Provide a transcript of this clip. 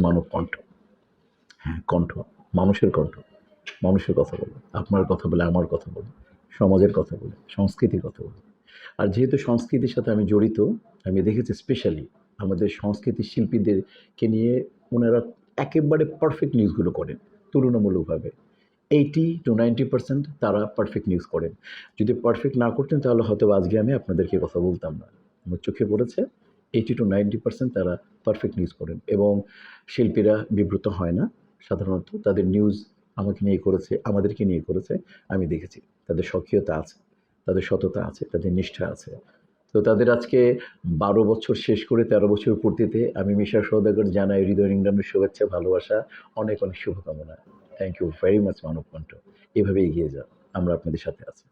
মানব কণ্ঠ। হ্যাঁ, কণ্ঠ, মানুষের কণ্ঠ। মানুষের কথা বলে, আপনার কথা বলে, আমার কথা বলে, সমাজের কথা বলে, সংস্কৃতির কথা বলে। আর যেহেতু সংস্কৃতির সাথে আমি জড়িত, আমি দেখেছি স্পেশালি আমাদের সংস্কৃতির শিল্পীদেরকে নিয়ে ওনারা একেবারে পারফেক্ট নিউজগুলো করেন তুলনামূলকভাবে। 80 to 90% তারা পারফেক্ট নিউজ করেন। যদি পারফেক্ট না করতেন তাহলে হয়তো আজকে আমি আপনাদেরকে কথা বলতাম না। আমার চোখে পড়েছে 80 to 90% তারা পারফেক্ট নিউজ করেন এবং শিল্পীরা বিব্রত হয় না। সাধারণত তাদের নিউজ আমাকে নিয়ে করেছে, আমাদেরকে নিয়ে করেছে, আমি দেখেছি। তাদের স্বকীয়তা আছে, তাদের সততা আছে, তাদের নিষ্ঠা আছে। তো তাদের আজকে 12 বছর শেষ করে 13 বছর পূর্তিতে আমি মিশা সওদাগর জানাই হৃদয় নিংড়ানোর শুভেচ্ছা, ভালোবাসা, অনেক অনেক শুভকামনা। থ্যাংক ইউ ভেরি মাচ মানব কণ্ঠ। এভাবে এগিয়ে যান, আমরা আপনাদের সাথে আছি।